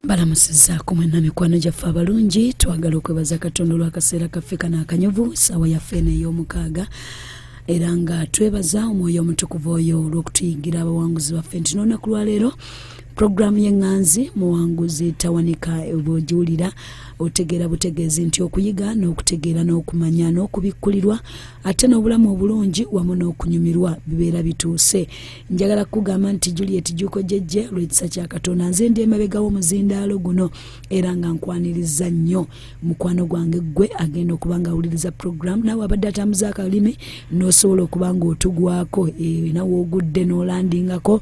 Balamusizzaako mwenna mikwano gyaffe abalungi, twagala okwebaza Katonda olw'akaseera kaffe kano akanyovu ssaawa yaffe eno ey'omukaaga, era nga twebaza Omwoyo Omutukuvu oyo olw'okutuyigira abawanguzi baffe nti n'olunaku lwaleero programu y'enganzi muwanguzi tawanika bw'ogiwulira otegeera butegeezi nti okuyiga n'okutegeera n'okumanya n'okubikkulirwa ate n'obulamu obulungi wamu n'okunyumirwa bibeera bituuse. Njagala kugamba nti Juliet Juko jjejje olw'ekisa kya Katonda nze ndi emabega w'omuzindaalo guno era nga nkwaniriza nnyo mukwano gwange gwe agenda okuba nga awuliriza programu naawe abadde atambuza akalimi n'osobola okuba nga otugwako nawe ogudde n'olandingako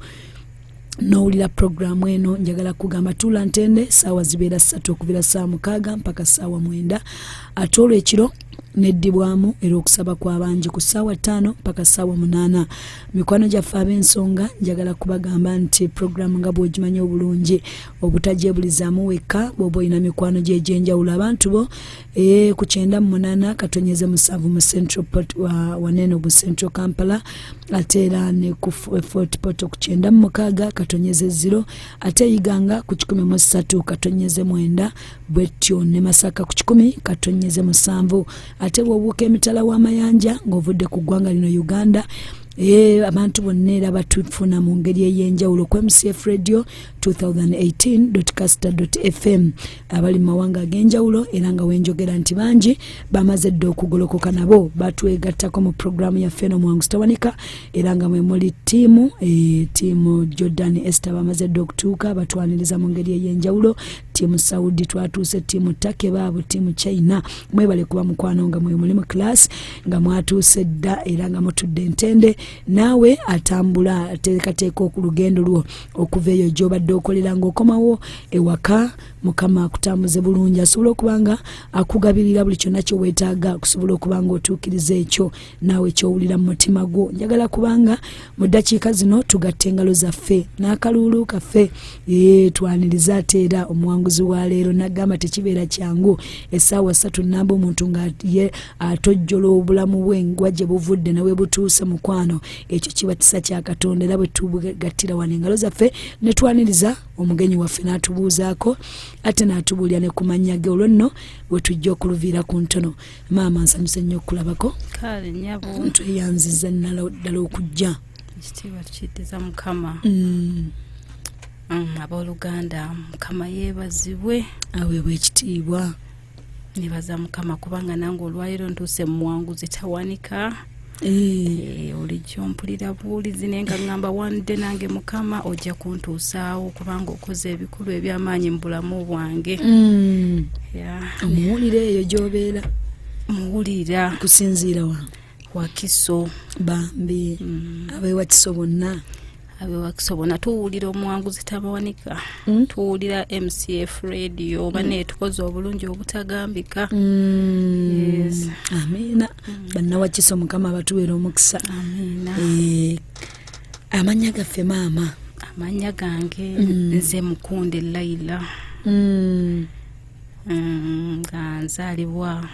n'owulira programu eno. Njagala kugamba tuula ntende ssaawa zibeera 3 okuvira 6 mpaka 9 ate olw'ekiro neddibwamu era okusaba kw'abangi ku 5 mpaka 8. Mikwano gyaffe ab'ensonga njagala kubagamba nti programu nga bw'ogimanyi obulungi obutagyebulizaamu wekka bw'oba olina mikwano gy'egyenjawulo abantu bo ku 9 katonyeze 7 mu Central Port wanene bu Central Kampala ate era ne ku Fort Portal ku 9 katonyeze 0 ate Iganga ku 13 katonyeze 9 bwetyo ne Masaka ku 10 katonyeze 7 ate bw'obuuka emitala w'amayanja ng'ovudde ku ggwanga lino Uganda abantu bonna era batufuna mu ngeri ey'enjawulo ku MCF Radio 2018.caster.fm abali mu mawanga ag'enjawulo era nga wenjogera nti bangi bamaze dda okugolokoka nabo batwegattako mu programu yaffe eno Muwanguzi Tawanika era nga mwe muli ttiimu Jordan Esther bamaze dda okutuuka batwaniriza mu ngeri ey'enjawulo, ttiimu Saudi twatuuse, ttiimu Take baabo, ttiimu China mwebale kuba mukwano nga mwe muli mu class nga mwatuuse dda era nga mutudde ntende naawe atambula ateekateeka ku lugendo lwo okuva eyo gy'obadde okolera ng'okomawo ewaka Mukama akutambuze bulungi asobola okuba nga akugabirira buli kyonna kye weetaaga okusobola okuba nga otuukiriza ekyo naawe ky'owulira mu mutima gwo. Njagala kubanga mu ddakiika zino tugatte engalo zaffe n'akaluulu kaffe twaniriza ate era omuwanguzi wa leero n'agamba tekibeera kyangu essaawa 3 Nabo omuntu nga ye atojjola obulamu bwe ngwa gye buvudde nawe butuuse mukwano ekyo kiba kisa kya Katonda era bwe tugattira wano engalo zaffe ne twaniriza omugenyi waffe n'atubuuzaako ate n'atubuulira ne ku mannya ge olwo nno bwe tujja okuluviira ku ntono. Maama nsanyuse nnyo okulabako kale nyabo ntweyanziza ddala okujja ekitiibwa tukiddiza Mukama abooluganda Mukama yeebazibwe aweebwa ekitiibwa. Nebaza Mukama kubanga nange olwaleero ntuuse mu Muwanguzi Tawanika olijjo mpulira buulizi naye nga ngamba wande nange Mukama ojja kuntuusaawo kubanga okoze ebikulu eby'amaanyi mu bulamu bwange. Omuwulire eyo gy'obeera muwulira kusinziira Wakiso bambi abeewakiso bonna tuwulira Omuwanguzi Tawanika tuwulira MCF Radio bane tukoze obulungi obutagambika. Amiina bannawakiso Mukama batuweera omukisa. Amiina. Amannya gaffe maama? Amannya gange nze Mukunde Laila nga nzaalibwa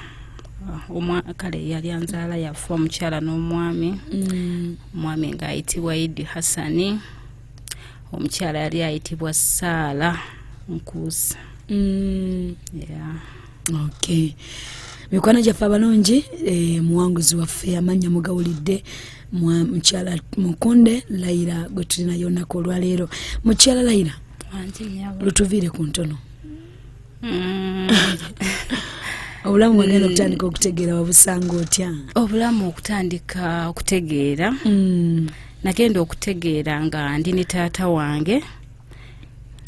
kale yali anzaala yafa omukyala n'omwami omwami ng'ayitibwa Idi Hassani, omukyala yali ayitibwa Saala Nkuusi. Okay. Mikwano gyaffe abalungi muwanguzi waffe amannya mugawulidde mukyala Mukunde Laila gwe tulina yonako olwaleero. Mukyala Laila lutuviire ku ntono. Obulamu bwagenda okutandika okutegeera wabusanga otya? Obulamu okutandika okutegeera nagenda okutegeera nga ndi ne taata wange.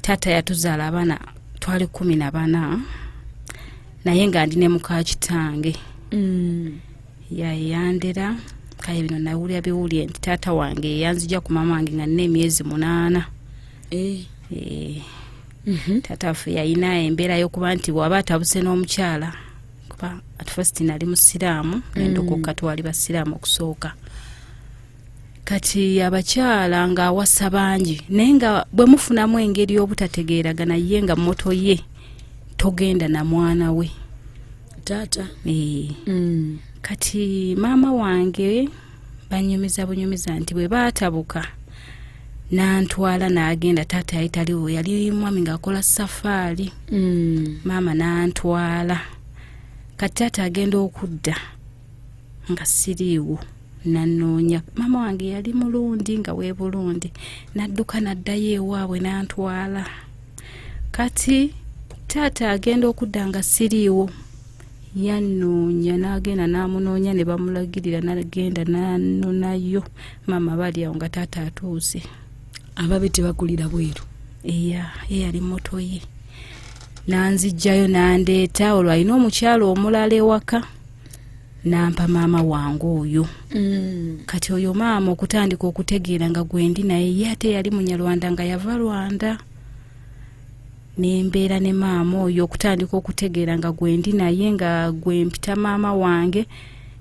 Taata yatuzaala abaana twali 14 naye nga ndi ne muka kitange yayandera kale bino nawulira biwulire nti taata wange yanzija ku mama wange nga nina emyezi 8. Taata waffe yalina embeera y'okuba nti bw'aba atabuse n'omukyala at first nali musiraamu nendokoka twali basiraamu okusooka kati abakyala nga awasa bangi naye nga bwe mufunamu engeri y'obutategeeragana ye nga moto ye togenda na mwana we taata. Kati maama wange banyumiza bunyumiza nti bwe baatabuka nantwala n'agenda. Taata yali taliwo, yali mwami ng'akola safari. Maama nantwala. Kati taata agenda okudda nga siriiwo. Nanoonya maama wange yali mulundi nga we Burundi, nadduka naddayo ewaabwe nantwala. Kati taata agenda okudda nga siriiwo, yanoonya n'agenda n'amunoonya ne bamulagirira, n'agenda n'anonayo. Maama bali awo nga taata atuuse. Ababe tebakulira bweru. Ye yali moto ye. Nanzijjayo nandeeta, olwo alina omukyalo omulala ewaka. Nampa maama wange oyo. Kati oyo maama okutandika okutegeera nga gwendi naye ye ate yali Munyarwanda nga yava Rwanda. Nembeera ne maama oyo okutandika okutegeera nga gwendi naye nga gwempita maama wange.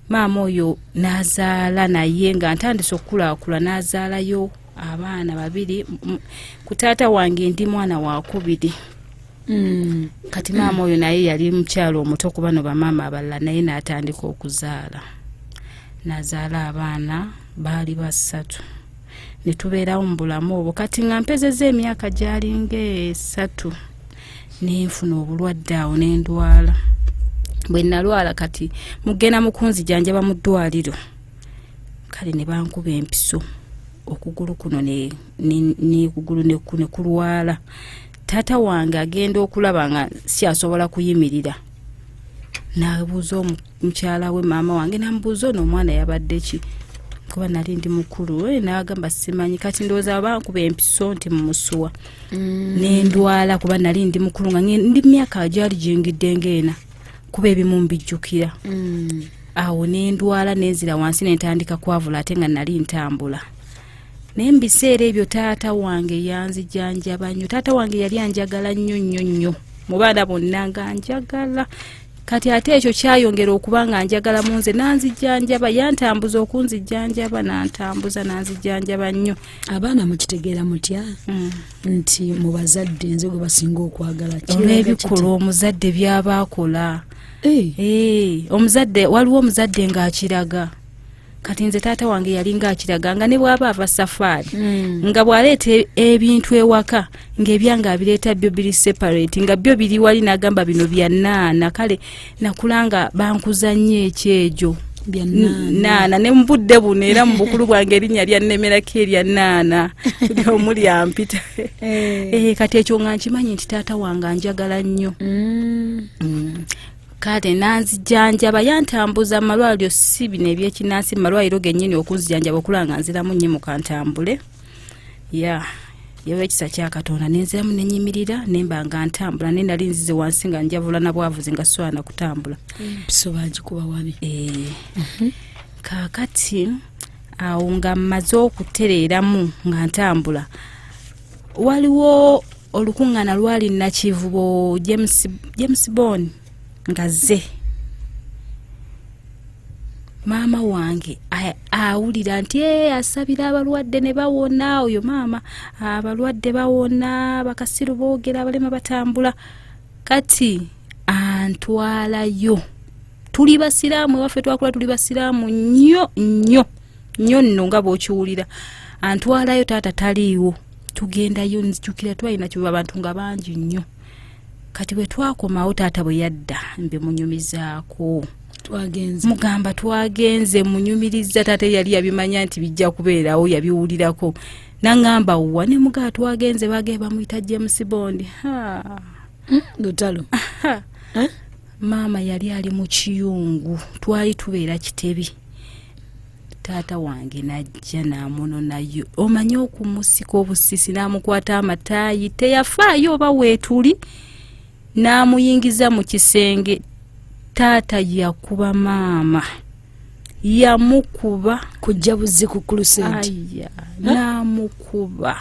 Maama oyo n'azaala naye nga ntandise okulaakula, n'azaalayo abaana babiri. Ku taata wange ndi mwana wa kubiri. Kati maama oyo naye yali mukyalo omuto kuba no bamaama abalala, naye n'atandika okuzaala. N'azaala abaana baali 3. Ne tubeerawo mu bulamu obwo. Kati nga mpezezza emyaka gyali nga 3 n'enfuna obulwadde awo n'endwala. Bwe nalwala kati mugenda mukunzijanjaba mu ddwaliro. Kale ne bankuba empiso, okugulu kuno ne kugulu ne kulwala. Taata wange agenda okulaba nga si asobola kuyimirira. N'abuuza omukyala we maama wange, n'amubuuza ono omwana yabadde ki? Kuba nali ndi mukulu. N'agamba simanyi. Kati ndowooza bankuba empiso nti mumusuwa. N'endwala kuba nali ndi mukulu nga ndi myaka gyali gingidde ng'ena. Kuba ebimu mbijjukira. Awo n'endwala n'enzira wansi n'entandika kwavula ate nga nali ntambula. Naye mu biseera ebyo taata wange yanzijanjaba nnyo. Taata wange yali anjagala nnyo. Mu baana bonna nga njagala. Kati ate ekyo kyayongera okuba nga njagala mu nze, nanzijanjaba. Yantambuza okunzijanjaba, nanzijanjaba nnyo. Abaana mukitegeera mutya nti mu bazadde nze gwe basinga okwagala? Olw'ebikolwa omuzadde by'abaakola. Omuzadde, waliwo omuzadde ng'akiraga. Kati nze taata wange yali ng'akiraga nga ne bw'aba ava safari nga bw'aleeta ebintu ewaka ng'ebyanga abireeta byo biri separate, nga byo biri wali, n'agamba bino bya nnaana. Kale nakulanga bankuza nnyo ekyejo bya nnaana, ne mu budde buno era mu bukulu bwange erinnya lyannemerako erya nnaana omuli ampita. Kati ekyo nga nkimanyi nti taata wange anjagala nnyo. Kale nanzijanjaba, yantambuza malwaliro si bino ebyekinansi, malwaliro gennyini okunzijanjaba okulanga nziramu nnyo mu kantambule. Yewe ekisa kya Katonda nenziramu nenyimirira nemba nga ntambula, ne nali nzize wansi nga njavula na bwavuzi nga swana kutambula. Piso bagikuba wabi. Kakati awo nga mmaze okutereeramu nga ntambula, waliwo olukuŋŋaana lwali nakivubo James Bond ngaze. Maama wange awulira nti asabira abalwadde ne bawona. Oyo maama abalwadde bawona, bakasiru boogera, abalema batambula. Kati antwalayo. Tuli basiraamu ewaffe, twakula tuli basiraamu nnyo nno nga bw'okiwulira. Antwalayo taata taliiwo. Tugendayo, nzijukira twalina kibuba abantu nga bangi nnyo. Kati bwe twakomawo taata bwe yadda mbe munyumizaako. Mugamba twagenze munyumiriza. Taata yali yabimanya nti bijja kubeerawo, yabiwulirako. Nangamba wa ne mugaa twagenze, bagee bamuyita James Bond. Lutalo. Maama yali ali mu kiyungu, twali tubeera Kitebi. Taata wange najja n'amunonayo, omanyi okumusika obusisi, n'amukwata amataayi, teyafaayo oba weetuli, n'amuyingiza mu kisenge. Taata yakuba maama, yamukuba kujja buzzi ku Crusade. N'amukuba,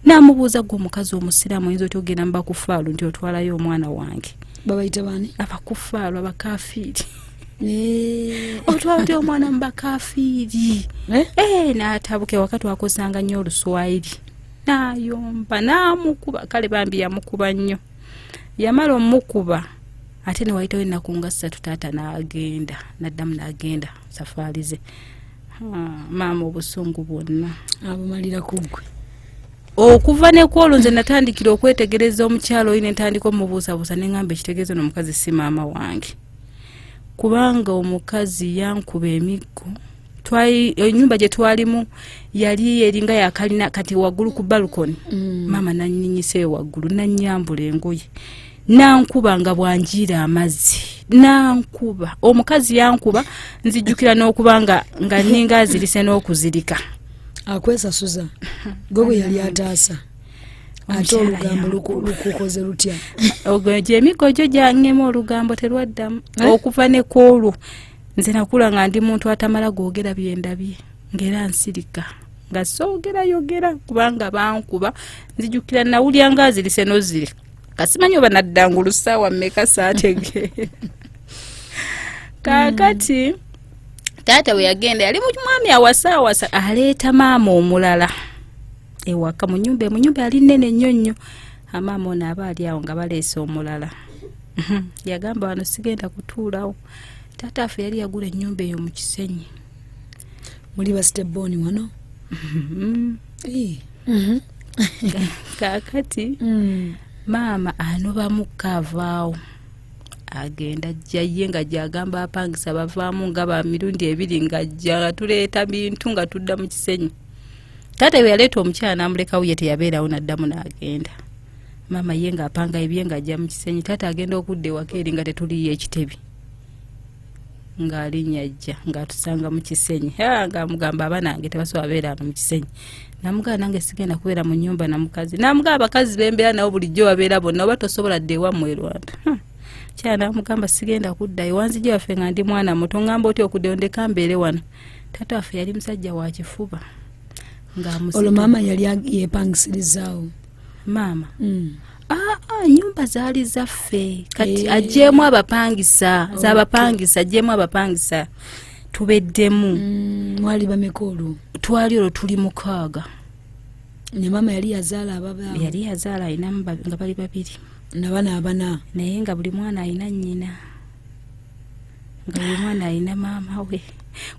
n'amubuuza gwe omukazi omusiraamu oyinza otya ogenda mu bakufaalu nti otwalayo omwana wange? Babayita baani? Abakufaalu, abakafiiri. Otwala otya omwana mu bakafiiri? N'atabuka ewaka twakosanga nnyo Oluswayiri. N'ayomba n'amukuba. Kale bambi yamukuba nnyo. Yamala omukuba ate ne wayitawo ennaku nga 3 taata n'agenda, n'addamu n'agenda safaari ze. Maama obusungu bwonna abumalira ku ggwe. okuva ne kwolwo nze natandikira okwetegereza omukyalo oyo ne ntandika omubuusabuusa ne ngamba ekitegeezo n'omukazi si maama wange kubanga omukazi yankuba emiggo ennyumba gye twalimu yali eringa yakalina kati waggulu ku balukoni maama nannyinyiseeyo waggulu nannyambula engoye nankuba nga bwanjiira amazzi nankuba omukazi yankuba nzijjukira n'okubanga nga nninga azirise n'okuzirika akwesasuza gwe yali ataasa ate olugambo lukukoze lutya ogwo emiggo gyo gyangema olugambo terwaddamu okuva ne kwolwo nze nakula nga ndi muntu atamala googera byendabye ng'era nsirika nga soogera yogera kubanga bankuba nzijjukira nawulya nga azirise n'ozirika kasimanyi oba naddangulu ssaawa mmeka saategeera kaakati taata we yagenda yali mwami awasaawasa aleeta maama omulala ewaka mu nyumba yali nnene nnyo nnyo amaama ono aba ali awo nga baleese omulala yagamba wano sigenda kutuulawo taata affe yali yagula ennyumba eyo mu Kisenyi muli basitebbooni wano kaakati maama anobamu kaavaawo agenda jjaye nga gyagamba apangisa bavaamu nga ba mirundi 2 nga jja tuleeta bintu nga tudda mu Kisenyi taata we yaleeta omukyala n'amulekawo ye teyabeerawo n'addamu n'agenda maama ye nga apanga ebye nga ajja mu Kisenyi taata agenda okudda ewaka eri nga tetuliyo ekitebi ng'alinnya ajja ng'atusanga mu Kisenyi ng'amugamba abanange tebasobola beera ano mu Kisenyi namugamba nange sigenda kubeera mu nnyumba na mukazi namugamba abakazi bembeera nabo bulijjo babeera bonna oba tosobola dda ewammwe Rwanda kyala namugamba sigenda kuddayo wanzijja waffe nga ndi mwana muto ngamba oti okuddeyo ndeka mbeere wano taata waffe yali musajja wa kifuba olwo maama yali yeepangisirizaawo maama nyumba zaali zaffe kati ajjeemu abapangisa z'abapangisa ajjeemu abapangisa tubeddemu mwali bameka olwo twali olwo tuli 6 ne maama yali yazaala ababaawo yali yazaala ayinamu nga bali 2 nabana abana naye nga buli mwana alina nnyina nga buli mwana alina maama we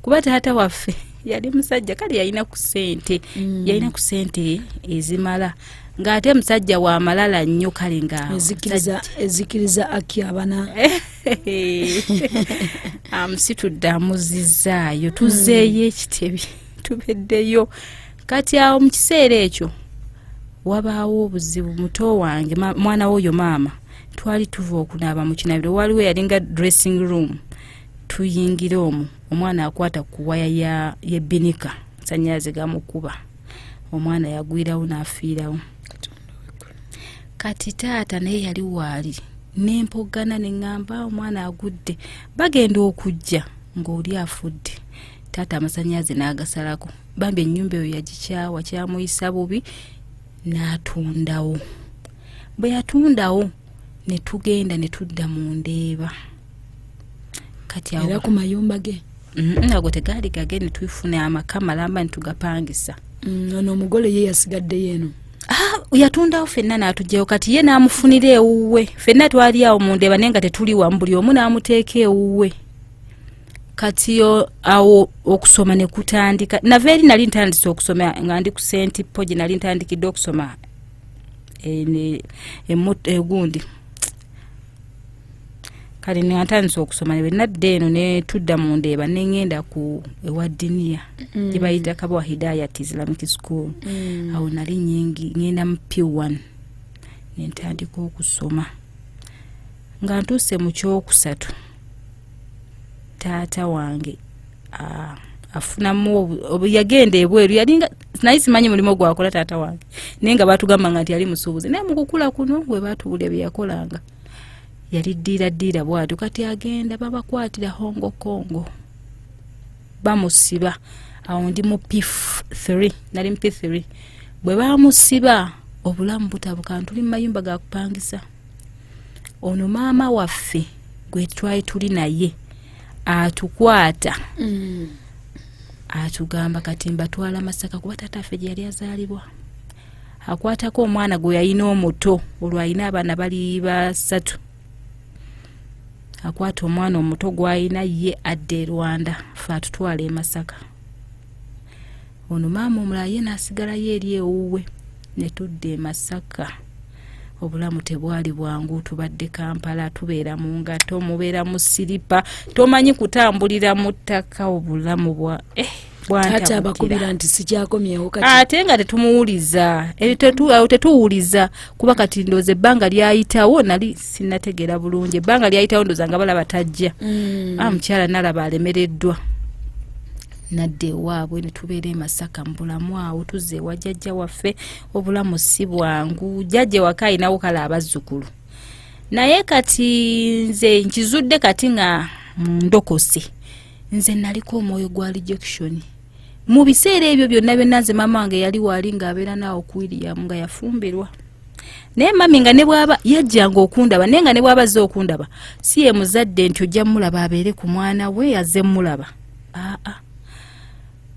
kuba taata waffe yali musajja kale yalina ku ssente yalina ku ssente ezimala ng'ate musajja wa malala nnyo kale nga ezikiriza aki abana amusitudde amuzizaayo tuzeeyo ekitebi tubeddeyo kati awo mu kiseera ekyo wabaawo obuzibu muto wange mwana w'oyo maama twali tuva okunaaba mu kinabiro waliwo yalinga dressing room tuyingira omwo omwana akwata ku waya y'ebbinika sanyaze gamukuba omwana yagwirawo n'afiirawo kati taata naye yali waali nempogana neŋŋamba omwana agudde bagenda okujja ng'oli afudde taata amasanyaze n'agasalako bambi ennyumba eyo yagikyawa kyamuyisa bubi n'atundawo bwe yatundawo ne tugenda ne tudda mu Ndeeba kati awo era ku mayumba ge ago tegaali gage ne twifuna amaka malamba ne tugapangisa ono omugole ye yasigaddeyo eno yatundawo ffenna n'atugjayo kati ye n'amufunira ewuwe ffenna twali awo mu Ndeeba naye nga tetuli wamu buli omu n'amuteeka ewuwe kati awo okusoma ne kutandika nava eri nali ntandise okusoma nga ndi ku St. Paul gye nali ntandikidde okusoma egundi kale ntandise okusoma ne nadda eno ne tudda mu Ndeeba ne ngenda ku ewa Diniya gye bayita Kabwa Hidayat Islamic School awo nali ngenda mu P1 ne ntandika okusoma nga ntuuse mu kyokusatu taata wange afunamu yagenda ebweru yalinga naye simanyi mulimu gwakola taata wange naye nga batugamba nga nti yali musuubuzi naye mukukula kuno bwe batuwulira bye yakolanga yali ddiira bwatu kati agenda babakwatira Hongo Kongo bamusiba awo ndi mu P3 nali mu P3 bwe bamusiba obulamu butabuka tuli mu mayumba ga kupangisa ono maama waffe gwe twali tuli naye atukwata atugamba kati mbatwala Masaka kuba taata ffe gye yali azaalibwa akwatako omwana gwe yalina omuto olwo alina abaana bali 3 akwata omwana omuto gw'alina ye adde Rwanda ffe atutwala e Masaka ono maama omulala ye n'asigalayo eri ewuwe ne tudde Masaka. Obulamu tebwali bwangu, tubadde Kampala, tubeera mu ngato, mubeera mu siripa, tomanyi kutambulira mu ttaka. Obulamu bwa Taata abakubira nti sikyakomyewo kati. Ate nga tetumuwuliza, tetuwuliza kuba kati ndooza ebbanga lyayitawo, nali sinnategeera bulungi. Ebbanga lyayitawo ndooza nga balaba tajja. Mukyala nalaba alemereddwa. Nadde ewaabwe ne tubeera Masaka mu bulamu awo, tuzze ewa jjajja waffe. Obulamu si bwangu, jjajja waka ayinawo kale abazzukulu. Naye kati nze nkizudde kati nga ndokose. Nze naliko omwoyo gwa rejection. Mu biseera ebyo byonna byonna nze mama wange yali wali ng'abeera naawo William nga yafumbirwa. Naye mami nga ne bw'aba yajjanga okundaba, naye nga ne bw'aba azze okundaba si ye muzadde nti ojja mulaba abeere ku mwana we yazze mulaba.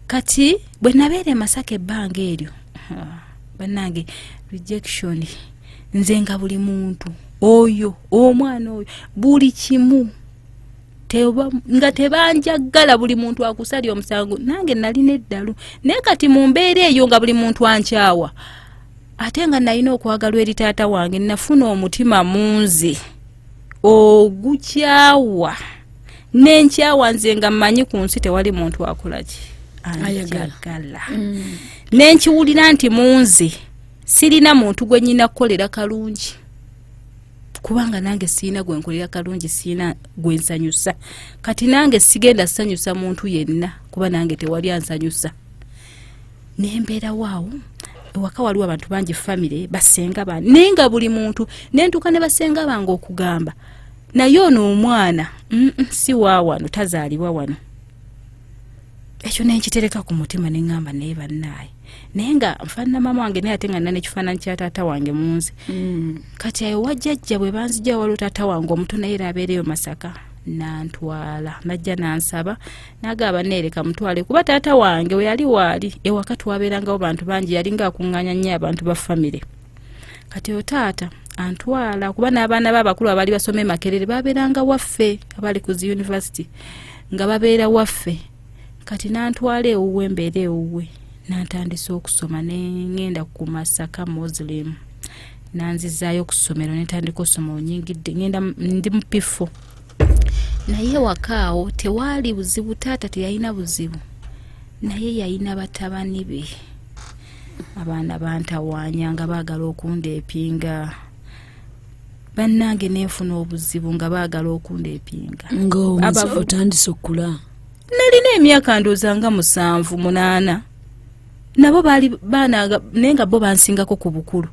Kati bwe nabeera Masaka ebbanga eryo, bannange rejection, nze nga buli muntu oyo omwana oyo buli kimu nga tebanjagala, buli muntu akusalya omusango. Nange nalina eddalu, naye kati mu mbeera eyo nga buli muntu ankyawa, ate nga nalina okwagalwa eri taata wange, nafuna omutima munze ogukyawa n'enkyawa, nze nga mmanyi ku nsi tewali muntu akolaki anjagala. N'enkiwulira nti munze sirina muntu gwe nnyina kukolera kalungi, kubanga nange sina gwe nkolera kalungi, sina gwe nsanyusa. Kati nange sigenda sanyusa muntu yenna kuba nange tewali ansanyusa. Nembeera waawo, ewaka waliwo abantu bangi family, basenga bange, naye nga buli muntu nentuuka ne basenga bange okugamba naye ono omwana si waawano, tazaalibwa wano. Ekyo nenkitereka ku mutima ne ngamba naye bannaaye, naye nga nfaanana mama wange naye ate nga nina n'ekifaananyi kya taata wange munze. Kati ayo wajjajja bwe banzijja waliwo taata wange omuto naye era abeereyo Masaka, nantwala najja nansaba nagamba neereka mutwale kuba taata wange we yali waali ewaka twabeerangawo bantu bangi, yali ng'akuŋŋaanya nnyo abantu ba famire. Kati oyo taata antwala kuba n'abaana b'abakulu abali basome Makerere babeeranga waffe, abali ku zi university nga babeera waffe. Kati nantwala ewuwe, mbeera ewuwe, nantandisa okusoma ngenda ku Masaka Muslim. Nanzizaayo ku ssomero netandika okusoma onyingidde, ngenda ndi mu P4. Naye wakaawo tewaali buzibu, taata teyalina buzibu, naye yalina batabani be. Abaana bantawaanya nga baagala okundeepinga. Bannange neefuna obuzibu nga baagala okundeepinga. Otandise okula. Nalina emyaka ndooza nga 7-8. Nabo baali baana naye nga bo bansingako ku bukulu.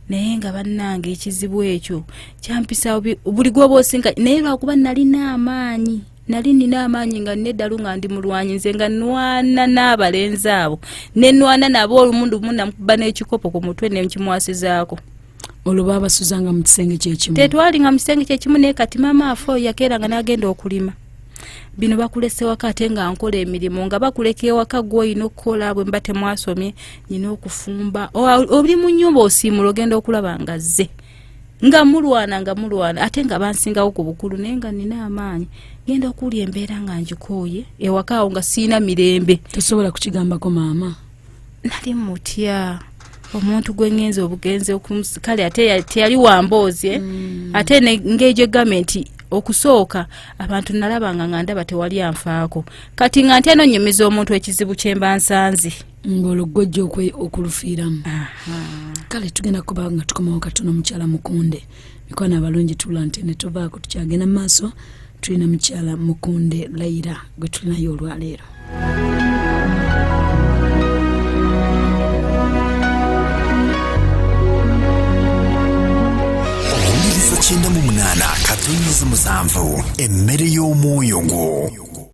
Naye nga bannange ekizibu ekyo kyampisa buli gwoba osinga, naye lwakuba nalina amaanyi nga neddalu nga ndi mulwanyi, nze nga nwana n'abalenzi abo, ne nwana nabo olumundu namukuba n'ekikopo ku mutwe nekimwasizaako. Olwo babasuzanga mu kisenge kyekimu? Tetwali nga mu kisenge kyekimu, naye kati mama afo yakeeranga n'agenda okulima. Bino bakulese waka ate nga nkola emirimu, nga bakuleka ewaka gw'olina okukola bwe mba temwasomye, nina okufumba. Oli mu nnyumba osiimula ogenda okulaba nga zze. Nga mulwana ate nga bansingawo ku bukulu, naye nga nina amaanyi. Genda okuwulya embeera nga njikooye ewaka awo nga siina mirembe. Tosobola kukigambako maama? Nali mutya omuntu gwe ngenze obugenze kale ate teyali wamboozi. Ate ng'egyo gavumenti okusooka abantu nalabanga nga ndaba tewali anfaako. Kati nga ntya nonyumiza omuntu ekizibu kye mba nsanze. Ng'olwo ggojja okulufiiramu. Kale tugenda kuba nga tukomawo katono mukyala Mukunde. Mikwano abalungi tula nti ne tuvaako tukyagenda mu maaso, tulina mukyala Mukunde Laila gwe tulinayo olwaleero. Kinda mu 8 katonyeza musanvu emmere y'omwoyo gwo.